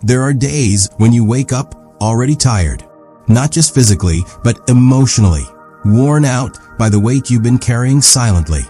There are days when you wake up already tired, not just physically, but emotionally, worn out by the weight you've been carrying silently.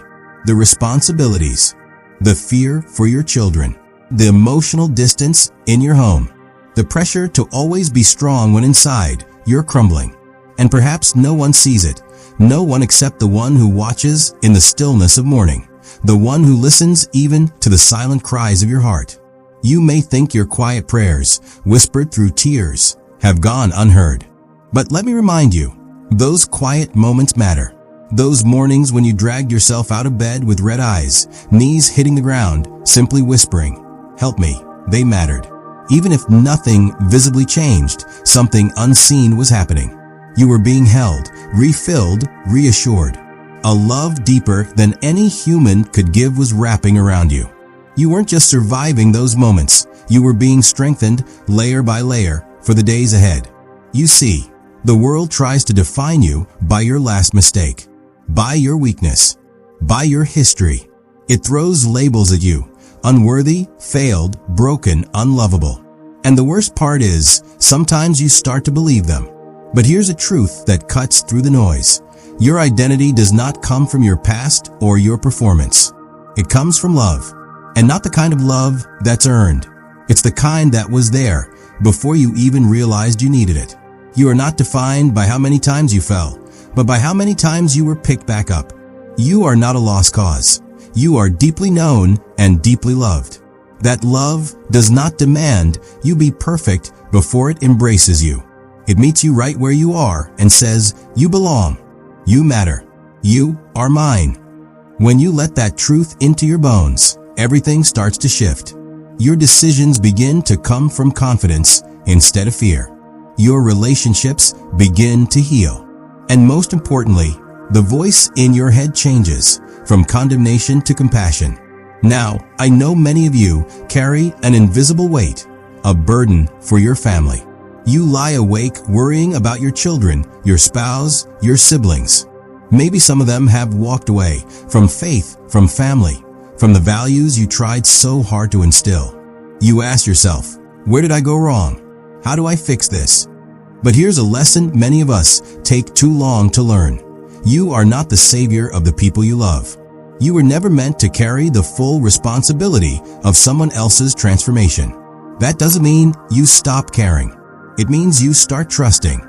The responsibilities, the fear for your children, the emotional distance in your home, the pressure to always be strong when inside you're crumbling. And perhaps no one sees it, no one except the one who watches in the stillness of morning, the one who listens even to the silent cries of your heart. You may think your quiet prayers, whispered through tears, have gone unheard. But let me remind you, those quiet moments matter. Those mornings when you dragged yourself out of bed with red eyes, knees hitting the ground, simply whispering, "Help me," they mattered. Even if nothing visibly changed, something unseen was happening. You were being held, refilled, reassured. A love deeper than any human could give was wrapping around you. You weren't just surviving those moments, you were being strengthened layer by layer for the days ahead. You see, the world tries to define you by your last mistake, by your weakness, by your history. It throws labels at you: unworthy, failed, broken, unlovable. And the worst part is, sometimes you start to believe them. But here's a truth that cuts through the noise. Your identity does not come from your past or your performance. It comes from love. And not the kind of love that's earned. It's the kind that was there before you even realized you needed it. You are not defined by how many times you fell, but by how many times you were picked back up. You are not a lost cause. You are deeply known and deeply loved. That love does not demand you be perfect before it embraces you. It meets you right where you are and says, "You belong. You matter. You are mine." When you let that truth into your bones, everything starts to shift. Your decisions begin to come from confidence instead of fear. Your relationships begin to heal. And most importantly, the voice in your head changes from condemnation to compassion. Now, I know many of you carry an invisible weight, a burden for your family. You lie awake worrying about your children, your spouse, your siblings. Maybe some of them have walked away from faith, from family, from the values you tried so hard to instill. You ask yourself, where did I go wrong? How do I fix this? But here's a lesson many of us take too long to learn. You are not the savior of the people you love. You were never meant to carry the full responsibility of someone else's transformation. That doesn't mean you stop caring. It means you start trusting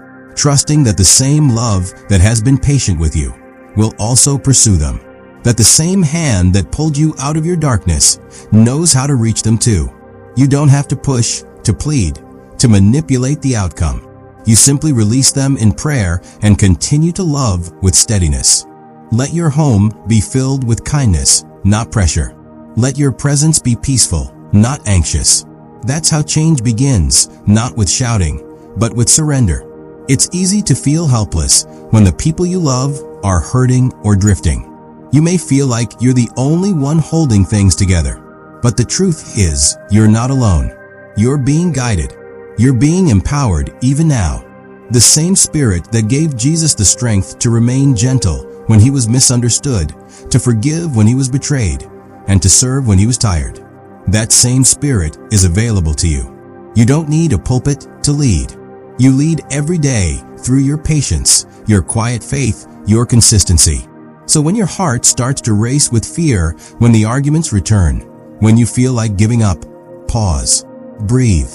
that the same love that has been patient with you will also pursue them. That the same hand that pulled you out of your darkness knows how to reach them too. You don't have to push, to plead, to manipulate the outcome. You simply release them in prayer and continue to love with steadiness. Let your home be filled with kindness, not pressure. Let your presence be peaceful, not anxious. That's how change begins, not with shouting, but with surrender. It's easy to feel helpless when the people you love are hurting or drifting. You may feel like you're the only one holding things together. But the truth is, you're not alone. You're being guided. You're being empowered even now. The same Spirit that gave Jesus the strength to remain gentle when he was misunderstood, to forgive when he was betrayed, and to serve when he was tired. That same Spirit is available to you. You don't need a pulpit to lead. You lead every day through your patience, your quiet faith, your consistency. So when your heart starts to race with fear, when the arguments return, when you feel like giving up, pause, breathe,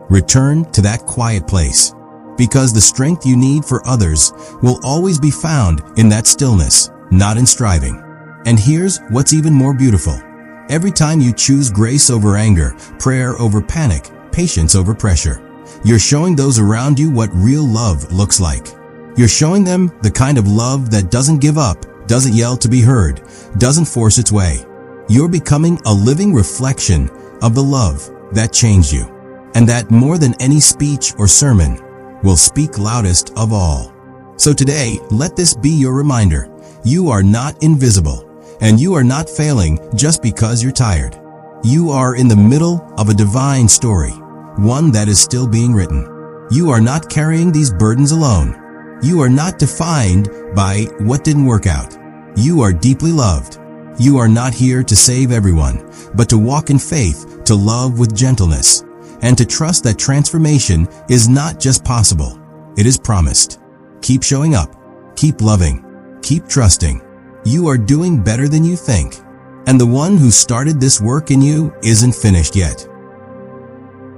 return to that quiet place. Because the strength you need for others will always be found in that stillness, not in striving. And here's what's even more beautiful. Every time you choose grace over anger, prayer over panic, patience over pressure, you're showing those around you what real love looks like. You're showing them the kind of love that doesn't give up, doesn't yell to be heard, doesn't force its way. You're becoming a living reflection of the love that changed you, and that more than any speech or sermon will speak loudest of all. So today, let this be your reminder. You are not invisible, and you are not failing just because you're tired. You are in the middle of a divine story, one that is still being written. You are not carrying these burdens alone. You are not defined by what didn't work out. You are deeply loved. You are not here to save everyone, but to walk in faith, to love with gentleness, and to trust that transformation is not just possible, it is promised. Keep showing up, keep loving, keep trusting. You are doing better than you think, and the one who started this work in you isn't finished yet.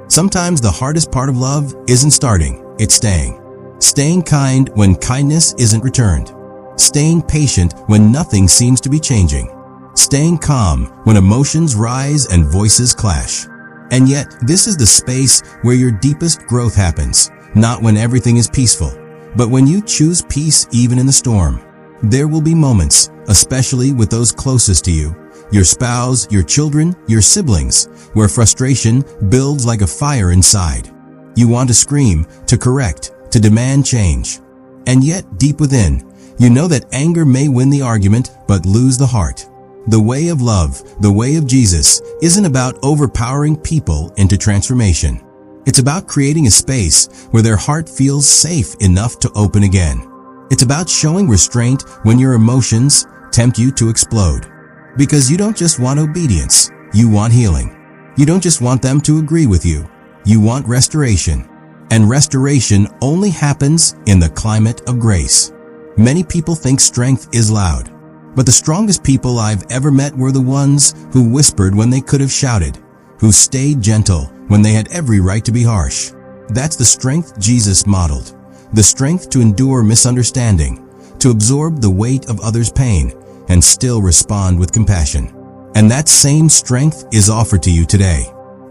Sometimes the hardest part of love isn't starting, it's staying. Staying kind when kindness isn't returned. Staying patient when nothing seems to be changing. Staying calm when emotions rise and voices clash. And yet, this is the space where your deepest growth happens, not when everything is peaceful, but when you choose peace even in the storm. There will be moments, especially with those closest to you, your spouse, your children, your siblings, where frustration builds like a fire inside. You want to scream, to correct, to demand change. And yet, deep within, you know that anger may win the argument but lose the heart. The way of love, the way of Jesus, isn't about overpowering people into transformation. It's about creating a space where their heart feels safe enough to open again. It's about showing restraint when your emotions tempt you to explode. Because you don't just want obedience, you want healing. You don't just want them to agree with you, you want restoration. And restoration only happens in the climate of grace. Many people think strength is loud, but the strongest people I've ever met were the ones who whispered when they could have shouted, who stayed gentle when they had every right to be harsh. That's the strength Jesus modeled, the strength to endure misunderstanding, to absorb the weight of others' pain, and still respond with compassion. And that same strength is offered to you today.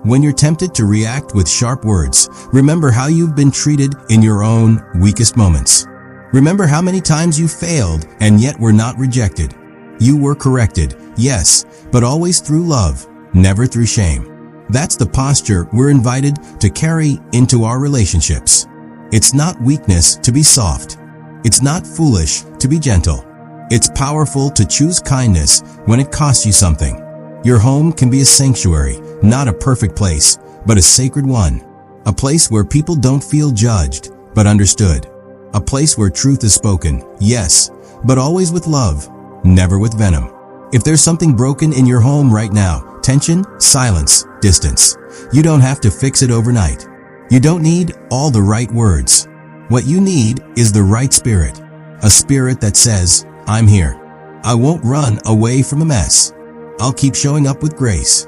When you're tempted to react with sharp words, remember how you've been treated in your own weakest moments. Remember how many times you failed and yet were not rejected. You were corrected, yes, but always through love, never through shame. That's the posture we're invited to carry into our relationships. It's not weakness to be soft. It's not foolish to be gentle. It's powerful to choose kindness when it costs you something. Your home can be a sanctuary, not a perfect place, but a sacred one. A place where people don't feel judged, but understood. A place where truth is spoken, yes, but always with love, never with venom. If there's something broken in your home right now, tension, silence, distance, you don't have to fix it overnight. You don't need all the right words. What you need is the right spirit. A spirit that says, I'm here. I won't run away from a mess. I'll keep showing up with grace.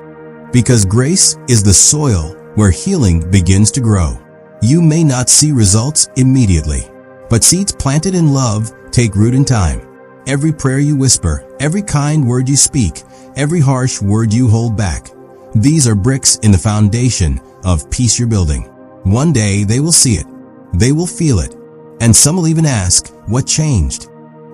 Because grace is the soil where healing begins to grow. You may not see results immediately, but seeds planted in love take root in time. Every prayer you whisper, every kind word you speak, every harsh word you hold back, these are bricks in the foundation of peace you're building. One day they will see it. They will feel it. And some will even ask, what changed?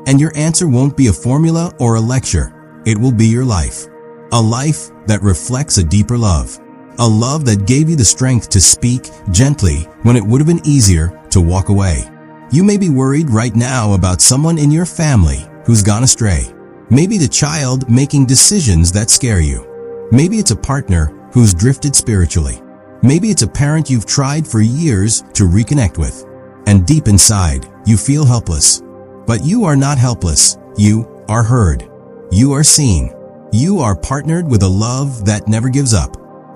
And your answer won't be a formula or a lecture. It will be your life. A life that reflects a deeper love. A love that gave you the strength to speak gently when it would have been easier to walk away. You may be worried right now about someone in your family who's gone astray. Maybe the child making decisions that scare you. Maybe it's a partner who's drifted spiritually. Maybe it's a parent you've tried for years to reconnect with. And deep inside, you feel helpless. But you are not helpless. You are heard. You are seen. You are partnered with a love that never gives up.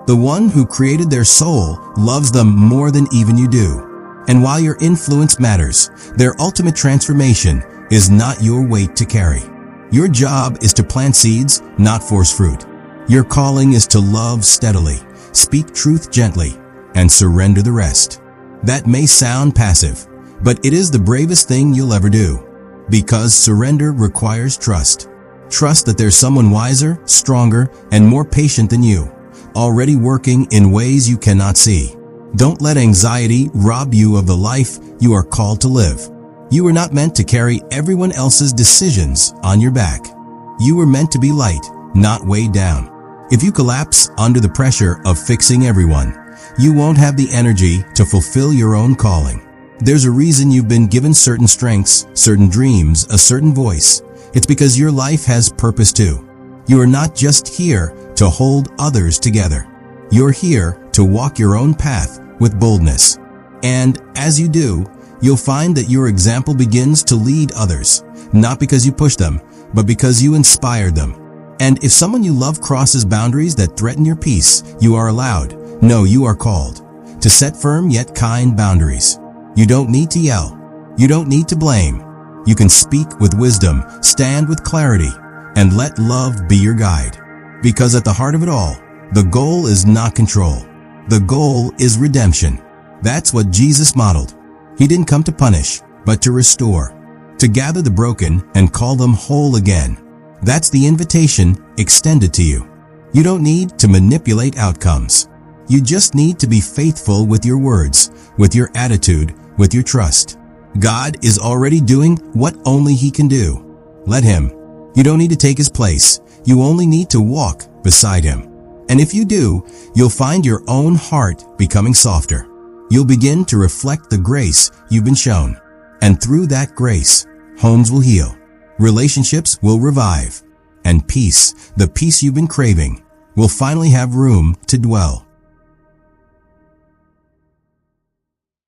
The one who created their soul loves them more than even you do. And while your influence matters, their ultimate transformation is not your weight to carry. Your job is to plant seeds, not force fruit. Your calling is to love steadily, speak truth gently, and surrender the rest. That may sound passive, but it is the bravest thing you'll ever do. Because surrender requires trust. Trust that there's someone wiser, stronger, and more patient than you, already working in ways you cannot see. Don't let anxiety rob you of the life you are called to live. You were not meant to carry everyone else's decisions on your back. You were meant to be light, not weighed down. If you collapse under the pressure of fixing everyone, you won't have the energy to fulfill your own calling. There's a reason you've been given certain strengths, certain dreams, a certain voice. It's because your life has purpose too. You are not just here to hold others together. You're here to walk your own path with boldness. And as you do, you'll find that your example begins to lead others, not because you push them, but because you inspired them. And if someone you love crosses boundaries that threaten your peace, you are allowed. No, you are called. to set firm yet kind boundaries. You don't need to yell. You don't need to blame. You can speak with wisdom, stand with clarity, and let love be your guide. Because at the heart of it all, the goal is not control. The goal is redemption. That's what Jesus modeled. He didn't come to punish, but to restore, to gather the broken and call them whole again. That's the invitation extended to you. You don't need to manipulate outcomes. You just need to be faithful with your words, with your attitude, with your trust. God is already doing what only He can do. Let Him. You don't need to take His place. You only need to walk beside Him. And if you do, you'll find your own heart becoming softer. You'll begin to reflect the grace you've been shown. And through that grace, homes will heal, relationships will revive, and peace, the peace you've been craving, will finally have room to dwell.